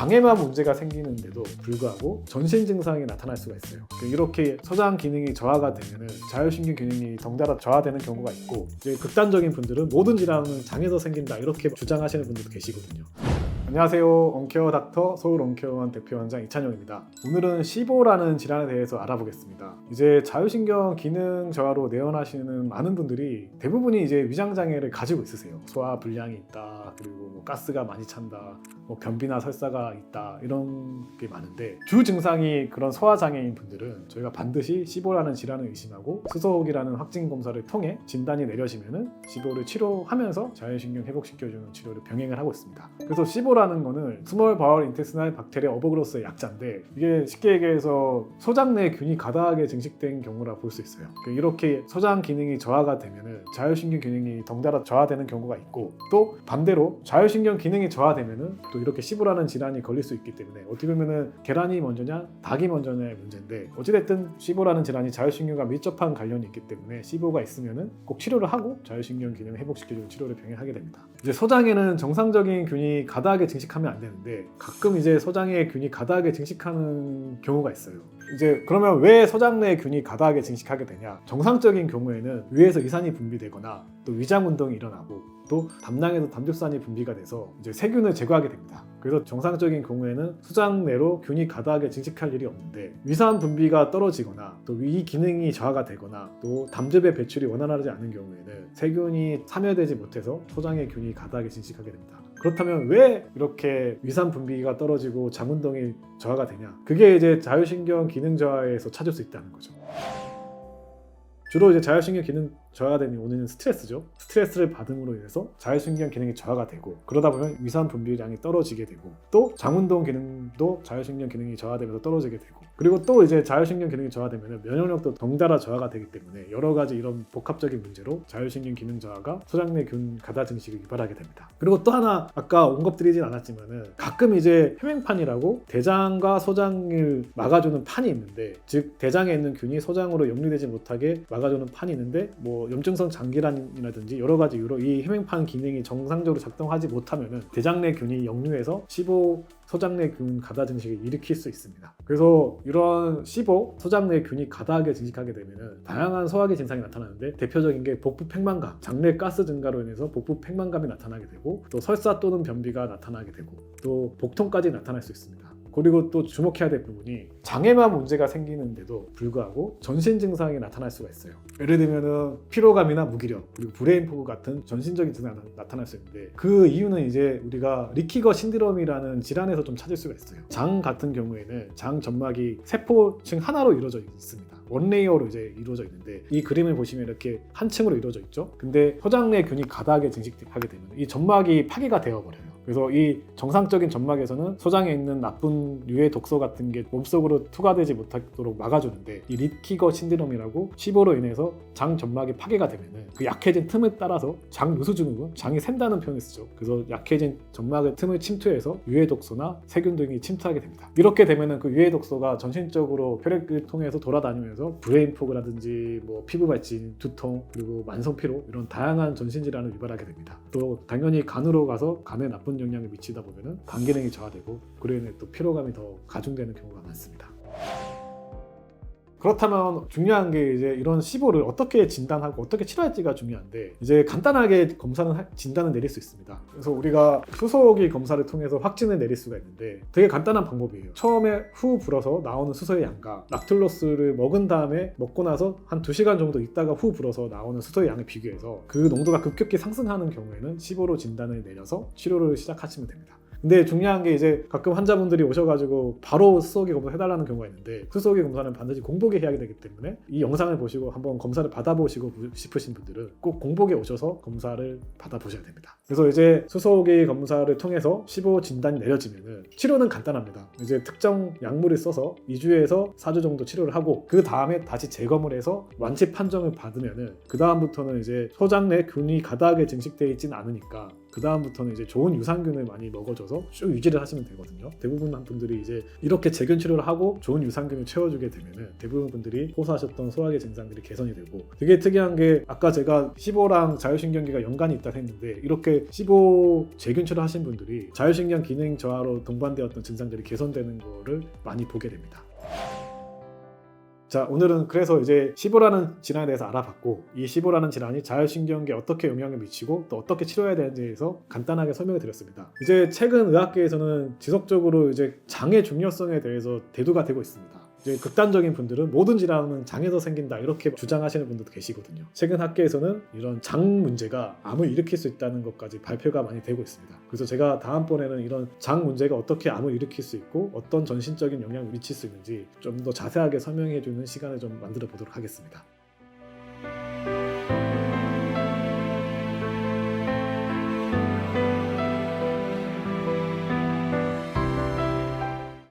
장에만 문제가 생기는데도 불구하고 전신 증상이 나타날 수가 있어요. 이렇게 소장 기능이 저하가 되면 자율신경 기능이 덩달아 저하되는 경우가 있고, 이제 극단적인 분들은 모든 질환은 장에서 생긴다 이렇게 주장하시는 분들도 계시거든요. 안녕하세요. 온케어 닥터 서울 온케어원 대표원장 이찬용입니다. 오늘은 시보라는 질환에 대해서 알아보겠습니다. 이제 자율신경 기능 저하로 내원하시는 많은 분들이 대부분이 이제 위장장애를 가지고 있으세요. 소화 불량이 있다, 그리고 가스가 많이 찬다, 변비나 설사가 있다, 이런 게 많은데, 주 증상이 그런 소화장애인 분들은 저희가 반드시 시보라는 질환을 의심하고 수소호흡이라는 확진 검사를 통해 진단이 내려지면은 시보를 치료하면서 자율신경 회복시켜주는 치료를 병행을 하고 있습니다. 그래서 시보라는 거는 스몰 바울 인테스티널 박테리아 오버그로스의 약자인데, 이게 쉽게 얘기해서 소장 내 균이 가다하게 증식된 경우라 볼 수 있어요. 이렇게 소장 기능이 저하가 되면은 자율신경 기능이 덩달아 저하되는 경우가 있고, 또 반대로 자율신경 기능이 저하되면은 또 이렇게 시보라는 질환이 걸릴 수 있기 때문에, 어떻게 보면은 계란이 먼저냐 닭이 먼저냐의 문제인데, 어찌됐든 시보라는 질환이 자율신경과 밀접한 관련이 있기 때문에 시보가 있으면은 꼭 치료를 하고 자율신경 기능을 회복시켜주는 치료를 병행하게 됩니다. 이제 소장에는 정상적인 균이 가다하게 증식하면 안 되는데, 가끔 이제 소장의 균이 가다하게 증식하는 경우가 있어요. 이제 그러면 왜 소장 내 균이 가다하게 증식하게 되냐? 정상적인 경우에는 위에서 이산이 분비되거나 또 위장 운동이 일어나고 또 담낭에서 담즙산이 분비가 돼서 이제 세균을 제거하게 됩니다. 그래서 정상적인 경우에는 소장 내로 균이 가다하게 증식할 일이 없는데, 위산 분비가 떨어지거나 또 위 기능이 저하가 되거나 또 담즙의 배출이 원활하지 않은 경우에는 세균이 참여되지 못해서 소장의 균이 가다하게 증식하게 됩니다. 그렇다면 왜 이렇게 위산 분비가 떨어지고 장 운동이 저하가 되냐? 그게 이제 자율신경 기능 저하에서 찾을 수 있다는 거죠. 주로 이제 자율신경 기능 저하가 되는 원인은 스트레스죠. 스트레스를 받음으로 인해서 자율신경 기능이 저하가 되고, 그러다 보면 위산 분비량이 떨어지게 되고, 또 장운동 기능도 자율신경 기능이 저하되면서 떨어지게 되고, 그리고 또 이제 자율신경 기능이 저하되면 면역력도 덩달아 저하가 되기 때문에 여러 가지 이런 복합적인 문제로 자율신경 기능 저하가 소장 내 균 가다 증식을 유발하게 됩니다. 그리고 또 하나, 아까 언급드리진 않았지만은 가끔 이제 해맹판이라고 대장과 소장을 막아주는 판이 있는데, 즉 대장에 있는 균이 소장으로 역류되지 못하게 막아주는 판이 있는데, 염증성 장기란이라든지 여러 가지 이유로 이 해맹판 기능이 정상적으로 작동하지 못하면은 대장 내 균이 역류해서 시보 소장 내 균 가다 증식을 일으킬 수 있습니다. 그래서 이런 시보 소장 내 균이 가다하게 증식하게 되면은 다양한 소화기 증상이 나타나는데, 대표적인 게 복부 팽만감, 장내 가스 증가로 인해서 복부 팽만감이 나타나게 되고, 또 설사 또는 변비가 나타나게 되고, 또 복통까지 나타날 수 있습니다. 그리고 또 주목해야 될 부분이, 장에만 문제가 생기는데도 불구하고 전신 증상이 나타날 수가 있어요. 예를 들면은 피로감이나 무기력, 그리고 브레인 포그 같은 전신적인 증상이 나타날 수 있는데, 그 이유는 이제 우리가 리키거 신드롬이라는 질환에서 좀 찾을 수가 있어요. 장 같은 경우에는 장 점막이 세포층 하나로 이루어져 있습니다. 원레이어로 이제 이루어져 있는데, 이 그림을 보시면 이렇게 한 층으로 이루어져 있죠. 근데 소장 내 균이 가다하게 증식하게 되면 이 점막이 파괴가 되어버려요. 그래서 이 정상적인 점막에서는 소장에 있는 나쁜 유해 독소 같은 게 몸속으로 투과되지 못하도록 막아주는데, 이 리키거 신드롬이라고 시보로 인해서 장 점막이 파괴가 되면은 그 약해진 틈에 따라서 장 누수 증후군, 장이 샌다는 표현을 쓰죠. 그래서 약해진 점막의 틈을 침투해서 유해 독소나 세균 등이 침투하게 됩니다. 이렇게 되면은 그 유해 독소가 전신적으로 혈액을 통해서 돌아다니면서 브레인 포그라든지 피부 발진, 두통, 그리고 만성 피로, 이런 다양한 전신 질환을 유발하게 됩니다. 또 당연히 간으로 가서 간에 나쁜 영향을 미치다 보면은 간 기능이 저하되고, 그로 인해 또 피로감이 더 가중되는 경우가 많습니다. 그렇다면 중요한 게, 이제 이런 시보를 어떻게 진단하고 어떻게 치료할지가 중요한데, 이제 간단하게 진단을 내릴 수 있습니다. 그래서 우리가 수소호흡기 검사를 통해서 확진을 내릴 수가 있는데, 되게 간단한 방법이에요. 처음에 후 불어서 나오는 수소의 양과 락툴로스를 먹은 다음에 먹고 나서 한 2시간 정도 있다가 후 불어서 나오는 수소의 양을 비교해서 그 농도가 급격히 상승하는 경우에는 시보로 진단을 내려서 치료를 시작하시면 됩니다. 근데 중요한 게, 이제 가끔 환자분들이 오셔가지고 바로 수소호흡기 검사 해달라는 경우가 있는데, 수소호흡기 검사는 반드시 공복에 해야 되기 때문에 이 영상을 보시고 한번 검사를 받아보시고 싶으신 분들은 꼭 공복에 오셔서 검사를 받아보셔야 됩니다. 그래서 이제 수소호흡기 검사를 통해서 시보 진단이 내려지면은 치료는 간단합니다. 이제 특정 약물을 써서 2주에서 4주 정도 치료를 하고, 그 다음에 다시 재검을 해서 완치 판정을 받으면은 그 다음부터는 이제 소장 내 균이 가다하게 증식되어 있지는 않으니까 그 다음부터는 이제 좋은 유산균을 많이 먹어줘서 쭉 유지를 하시면 되거든요. 대부분 분들이 이제 이렇게 재균 치료를 하고 좋은 유산균을 채워주게 되면은 대부분 분들이 호소하셨던 소화기 증상들이 개선이 되고, 되게 특이한 게 아까 제가 시보랑 자율신경계가 연관이 있다고 했는데 이렇게 시보 재균 치료 하신 분들이 자율신경 기능 저하로 동반되었던 증상들이 개선되는 거를 많이 보게 됩니다. 자, 오늘은 그래서 이제 시보라는 질환에 대해서 알아봤고, 이 시보라는 질환이 자율신경계에 어떻게 영향을 미치고 또 어떻게 치료해야 되는지에 대해서 간단하게 설명을 드렸습니다. 이제 최근 의학계에서는 지속적으로 이제 장의 중요성에 대해서 대두가 되고 있습니다. 이제 극단적인 분들은 모든 질환은 장에서 생긴다 이렇게 주장하시는 분들도 계시거든요. 최근 학계에서는 이런 장 문제가 암을 일으킬 수 있다는 것까지 발표가 많이 되고 있습니다. 그래서 제가 다음번에는 이런 장 문제가 어떻게 암을 일으킬 수 있고 어떤 전신적인 영향을 미칠 수 있는지 좀 더 자세하게 설명해 주는 시간을 좀 만들어 보도록 하겠습니다.